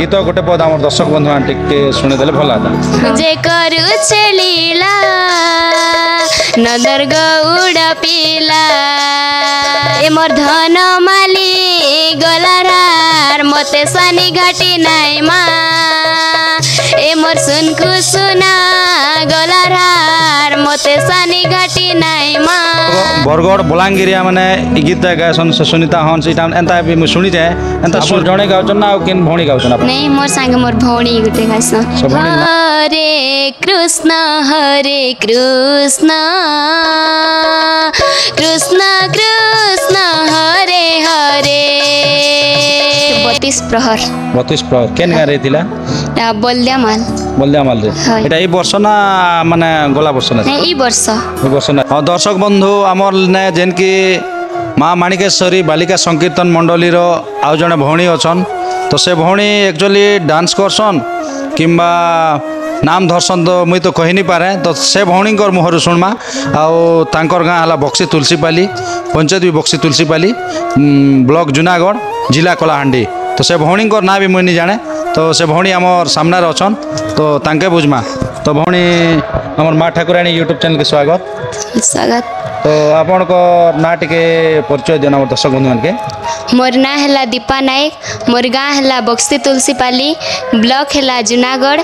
गीत गोटे पद आम दर्शक बंधु मान टिके शुणीदे भल था जे करुछे लीला नदर गौड़ पीला ए मोर धन माली गलारार मते सानी घाटी नाई मा ए मोर सुनकु सुना गलारार मते सानी घाटी नाई मा बरगढ़ बलांगीरिया माने गीत गायसन से सुनीता हंस इटा एंता भी मु सुनी जाए एंता सुर जणे गाउछन ना किन भौणी गाउछन आप नहीं मोर संग मोर भौणी गुटे गाइसन हरे कृष्ण कृष्ण कृष्ण हरे हरे 32 प्रहर केन गा रेतिला बलदियामाल रे एटा ई वर्ष ना माने गला वर्ष ना नहीं ई वर्ष ना दर्शक बंधु आमर ने जेन की माँ माणिकेश्वरी बालिका संकीर्तन मंडली रो आउ जने भौणी अछन तो से भौणी एक्चुअली डांस करसन किंबा नाम धरसन तो मुई तो कहि नहीं पारे तो से भौणी मुहर शुणमा आउ तांकर गाँ हला बक्सी तुलसीपाली पंचायत भी बक्सी तुलसीपाली ब्लॉक जूनागढ़ जिला कलाहांडी तो से भौणी ना भी मुई नहीं जाने तो से भौणी आमर सामने अछन तो तांके बुझमा तो भौणी आमर माँ ठाकुराणी यूट्यूब चैनल के स्वागत तो आपण को ना टिके परिचय देना मोर दर्शक बंधु के मोर ना हैला दीपा नायक मोर गाँ हैला बक्सी तुलसीपाली ब्लॉक हैला जूनागढ़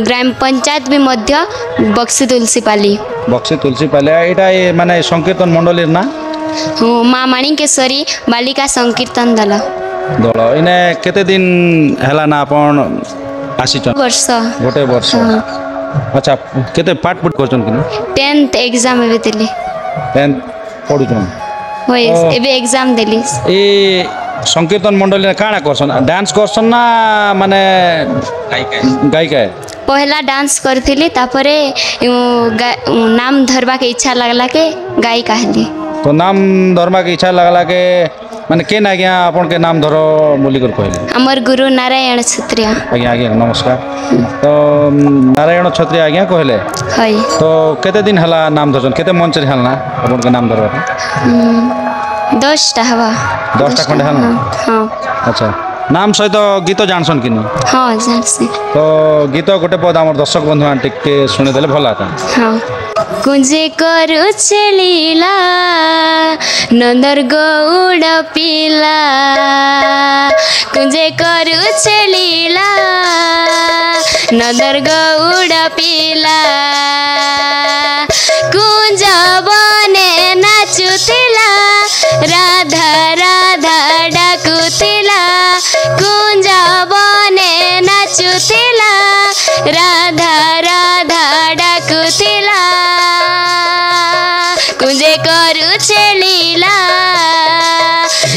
ग्राम पंचायत भी मध्य बक्सी तुलसीपाली एटा माने संकीर्तन मंडली ना माँ माणिकेश्वरी बालिका संकीर्तन दल इने केते दिन हैला ना आपण आसीचन गोटे वर्ष अच्छा केते पाठ पुट करचन कि 10th एग्जाम एबे देली 10th पढुचन होय एबे एग्जाम देली ए संकीर्तन मंडली काना करसन डांस करसन ना माने गायिका पहला डांस करथिली तापरे नाम धरबा के इच्छा लागला के गायिका हेली तो नाम धर्मा के इच्छा लगला के माने के ना गया अपन के नाम धरो बोली कर कहले हमर गुरु नारायण छत्रिया आज्ञा नमस्कार तो नारायण छत्रिया आज्ञा कहले हय तो केते दिन हला नाम धरन केते मंच रे हलना अपन के नाम धरवा 10टा हवा 10टा खंड हलना हां अच्छा नाम सहित गीत जानसन कि हां जानसी तो गीत गोटे पद आम दर्शक बंधु मान टिके शुणीदे भल था हां कुंजे करुछे लीला नंदर गौड़ पीला कुंजे करुछे लीला नंदर गौड़ पीला कुंज बने नाचुतिला राधा राधा डाकुतिला कुंज बने नाचुतिला राधा राधा डाकुतिला कुंजे करुछे लीला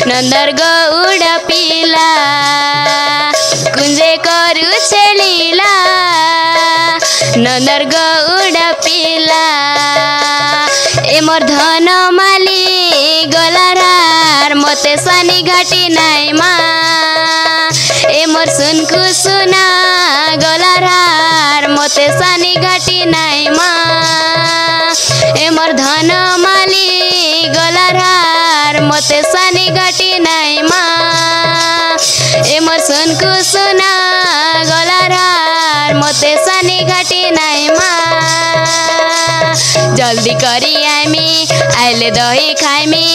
नंदर गौड़ पीला कुंजे करुछे लीला नंदर गौड़ पीला ए मोर धन माली गलारार मते सानी घाटी नाई मा ए मोर सुनकु सुना गलारार मते सानी घाटी नाई मा ए मोर धन माली गलारार मते सानी घाटी नाई मा ए मोर सुनकु सुना गलारार मते सानी घाटी नाई मा जल्दी करी आइमी आइले दही खाइमी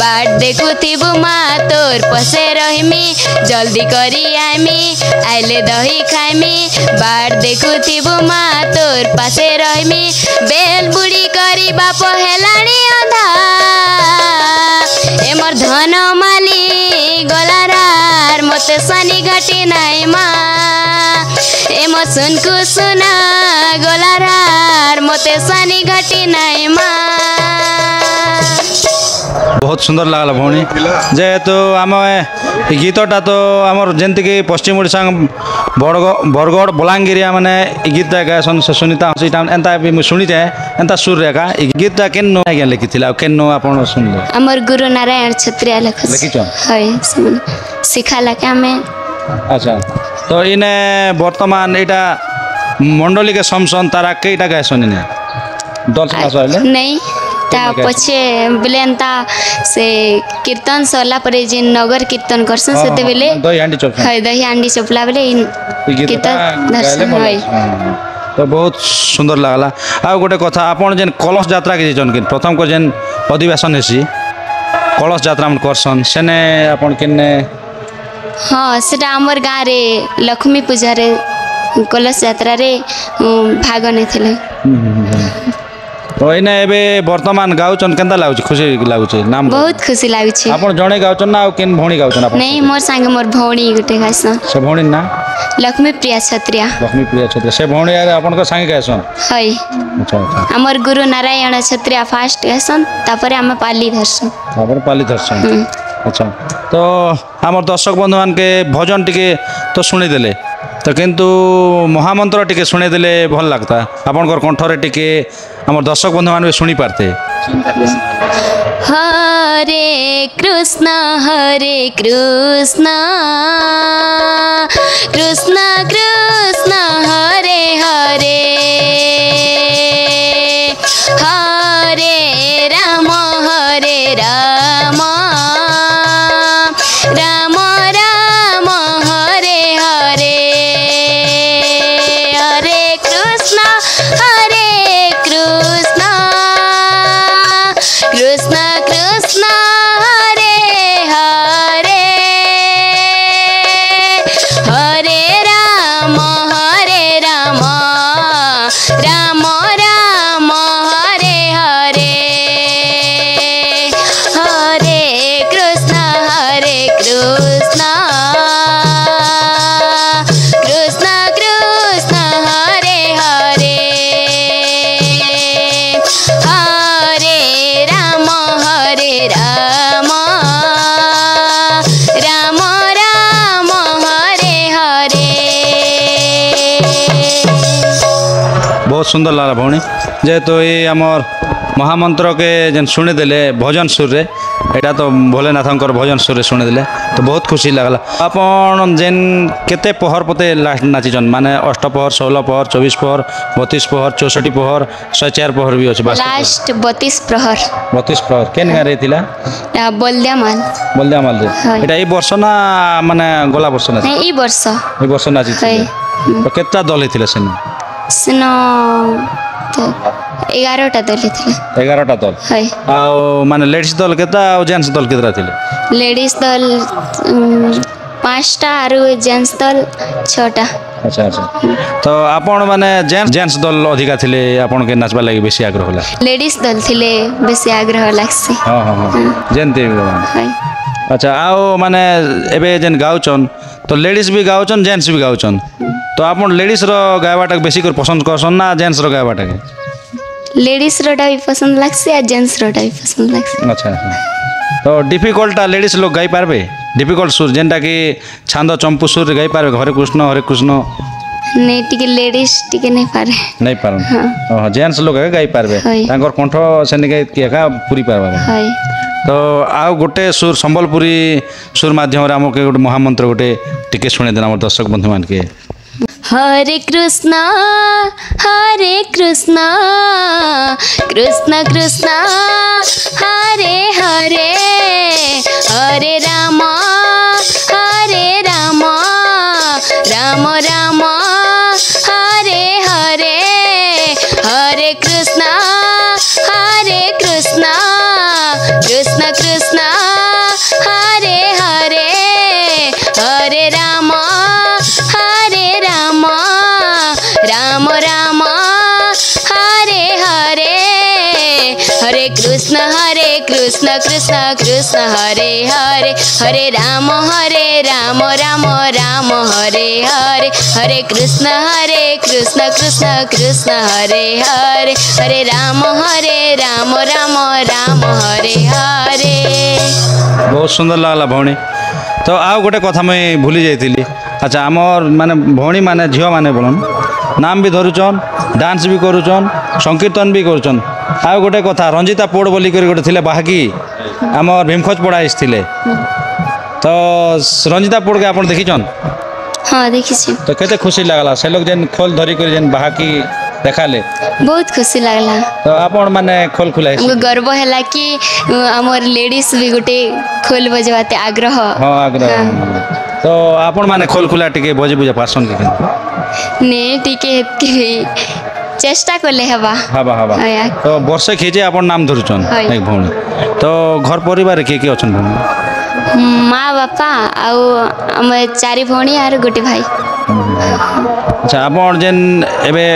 बाट देखुथिबु मा तोर पसे रहिमी जल्दी करी आइमी आइले दही खाइमी बाट देखुथिबु मा तोर पासे रहिमी बेल बुढ़ी करी बाप हेलाणी अंधा ए मोर धन माली गलारार मते सानी घाटी नाई मा ए मो सुनकु सुना गलारार मते सानी घाटी नाई मा बहुत सुंदर लगला भौणी जेहेतु आम गीतटा तो आमर जमती कि पश्चिम ओडिशा बरगढ़ बलांगीरिया माने गीत गायसन से सुनीता हसीटा एंता भी मु सुनी जाए एंता सुर रेखा गीतटा केन आज्ञा लिखिथिला केन आपण सुनले हमर गुरु नारायण छत्रिया लिखिछ हय सिखाला के हमें अच्छा तो इने वर्तमान एटा मंडली के समसन तारा केटा गायसन ने दल से नहीं ତା ପଛେ ବେଲେ ଏନ୍ତା ସେ କୀର୍ତ୍ତନ ସରିଲା ପରେ ଯେନ୍ ନଗର କୀର୍ତ୍ତନ କରସନ୍ ସେତେବେଲେ ଦହି ହାଣ୍ଡି ଚପସନ୍ ହଇ ଦହି ହାଣ୍ଡି ଚପଲା ବେଲେ କୀର୍ତ୍ତନ ଦର୍ଶନ ହଇ तो बहुत सुंदर लगला आ गोटे कथा आपन जेन कलश यात्रा के जन कि प्रथम को जेन अधिवेशन हेसी कलश यात्रा मन करसन सेने आपन किन्ने हाँ सेटा आमर गाँव रे लक्ष्मी पूजा रे कलश यात्रा रे भाग नेथिले तो एने एबे वर्तमान गाउचन केनता लागुची खुशी लागुची नाम बहुत खुशी लाଗୁଛି आपन जणे गाउचन ना किन भौणी गाउचन आपन नहीं मोर संग मोर भौणी गुटे गासन से भौणी ना लक्ष्मी प्रिया छत्रिया लक्ष्मी प्रिया छत्रिया से भौणी यार आपन को संग गासन हई अच्छा अच्छा हमर गुरु नारायण छत्रिया फास्ट गासन तापरे हम पाली धरसन तापर पाली दर्शन अच्छा तो हमर दर्शक बंधु मान के भजन टिके तो सुनी देले तो किंतु महामंत्र टिके सुने देले भल लगता आपनकर कंठरे टिके हमर दर्शक बंधु मान भी सुनी पारते हरे कृष्ण कृष्ण कृष्ण हरे हरे हरे राम राम राम हरे हरे हरे कृष्ण कृष्ण कृष्ण हरे हरे हरे राम राम राम हरे हरे हरे कृष्ण कृष्ण कृष्ण हरे हरे हरे राम राम राम हरे हरे बहुत सुंदर लागला भौणी जेहेतु ये आमर महामंत्र के जेन शुणी देले भजन सुर रे एटा तो भोलेनाथंकर भजन सुर रे शुणी देले तो बहुत खुशी लागला आपन जेन केते पहर पते लास्ट नाचिजन माने अष्टपहर 16 पहर 24 पहर 32 पहर 64 पहर 104 पहर भी अछि लास्ट 32 प्रहर 32 पहर केन गारे थिला बलद्यामाल बलद्यामाल रे हाय। एटा ए वर्ष ना माने गला वर्ष ना नहीं ई वर्ष ए वर्ष नाचि हाय। तो केता दल हेथिला सेन सिनो 11टा दल थे 11टा दल हाय आ माने लेडीज दल केता आ जेंट्स दल केतरा थिले लेडीज दल 5टा आरु जेंट्स दल 6टा अच्छा अच्छा तो आपण माने जेंट्स दल अधिका थिले आपण के नाचबा लागि बेसी आग्रह होला लेडीज दल थिले बेसी आग्रह लागसी हां हां हां जेंते हाय अच्छा आओ माने एबे जेन गाउचन तो लेडीज भी गाउचन जेंट्स भी गाउचन तो आपण लेडीज रो गायबाटा बेसी कर पसंद करसन ना जेंट्स रो गायबाटा के लेडीज रोटा भी पसंद लागसी आ जेंट्स रोटा भी पसंद लागसी अच्छा अच्छा तो डिफिकल्टा लेडीज लोग गाई पारबे डिफिकल्ट सुर जेनटा कि छांद चंपू सुर गाई पारबे हरे कृष्ण नहीं टिके लेडीज टिके नहीं पारे नहीं पारन हां जेंट्स लोग गाई पारबे हाय। तांकर कंठ सेने गाई किया पूरी पारबा हाय तो आउ गोटे सुर संबलपुरी सुर माध्यम रे हमके गोटे महामंत्र गोटे टिके सुने देना हमर दर्शक बंधु मान के हरे कृष्ण कृष्ण कृष्ण हरे हरे हरे राम राम राम हरे हरे हरे कृष्ण कृष्ण कृष्ण हरे हरे हरे राम राम हरे हरे हरे कृष्ण कृष्ण कृष्ण हरे हरे हरे राम राम राम हरे हरे हरे कृष्ण कृष्ण कृष्ण हरे हरे हरे राम राम राम हरे हरे बहुत सुंदर लागला भौणी तो आउ गोटे कथा मैं भूली जाइली अच्छा आमर माने भौणी माने झियो माने बोलन नाम भी धरुचन डांस भी करुचन संकीर्तन भी करुचन आउ गोटे कथा रंजिता पोड़ बोली कर गोटे थिले बाहाकी आमर भीमखोज पड़ा आइसथिले तो रंजिता पोड़ के आपण देखिचन हाँ देखी तो केते खुशी लागला से लोग जेन खोल धरी कर जेन बाहाकी देखाले बहुत खुशी लगला तो आपण माने खोल खुला हमको गर्व है कि आमर लेडीज भी गोटे खोल बजवाते आग्रह हाँ आग्रह तो आपण माने खोल खुला टिके बजे बुझा पासन के ने टिके हेतके भी चेष्टा करले हवा हवा हवा आया। तो वर्षे खिजे आपण नाम धरुचन हाय। एक भौणी तो घर परिवार के अछन भौणी माँ बापा आउ आम 4 भौणी और गोटे भाई अच्छा आपण जेन एबे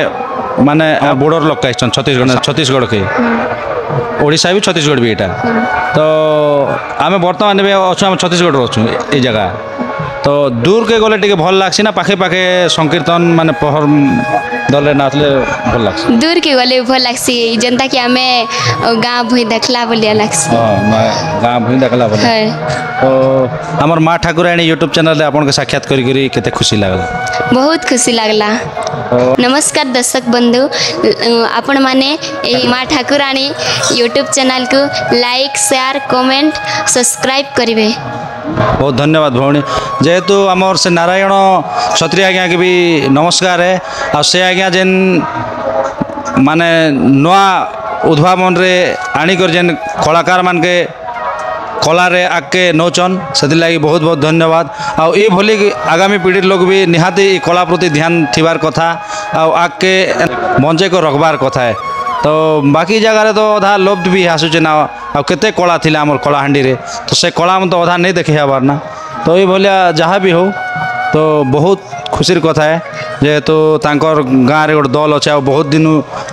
माने बॉर्डर लोक आइछन छत्तीसगढ़ के ओडिशा भी छत्तीसगढ़ भी एटा तो आमे वर्तमान एबे अछु हम छत्तीसगढ़ रहछु ए जगह तो दूर के गले टिके भल लागसी ना पाखे पाखे संकीर्तन माने पहर दल नाचले भल लागसी दूर के गले भल लागसी जनता कि आमे गाँव भुई देखला बोलिया लागसी हाँ गाँ भूमि देखला बोले है तो हमर माँ ठाकुराणी यूट्यूब चैनल रे आपन के साक्षात करी करी केते खुशी लागला बहुत खुशी लगला नमस्कार दर्शक बंधु आपण माने एही माँ ठाकुराणी यूट्यूब चैनल को लाइक शेयर कमेंट सब्सक्राइब करिवे बहुत धन्यवाद भौणी जेहेतु आमर से नारायण क्षत्रिय आज्ञा के भी नमस्कार है आ से आज्ञा जेन माने नुआ उद्भावन रे आनिकर जेन कलाकार मान के कला रे आगे नौचन से लगी बहुत बहुत धन्यवाद आउ ये भली आगामी पीढ़ी लोग भी निहाती कला प्रति ध्यान थिबार कथा आगे बंचे को रखबार कथा है तो बाकी जगह तो अधा लुप्त भी आसूचे ना आते कला थी आम कलाहांडी रे तो से कला तो अधा नहीं देखे हबार ना तो ये भाया जहाँ भी हो तो बहुत खुशी कथा है जेहेतु तांकर गाँव रे गोटे दल अच्छे बहुत दिन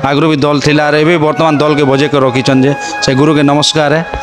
आगु भी दल थिला रे भी वर्तमान दल के बजे के रखीचन जे से गुरु के नमस्कार है।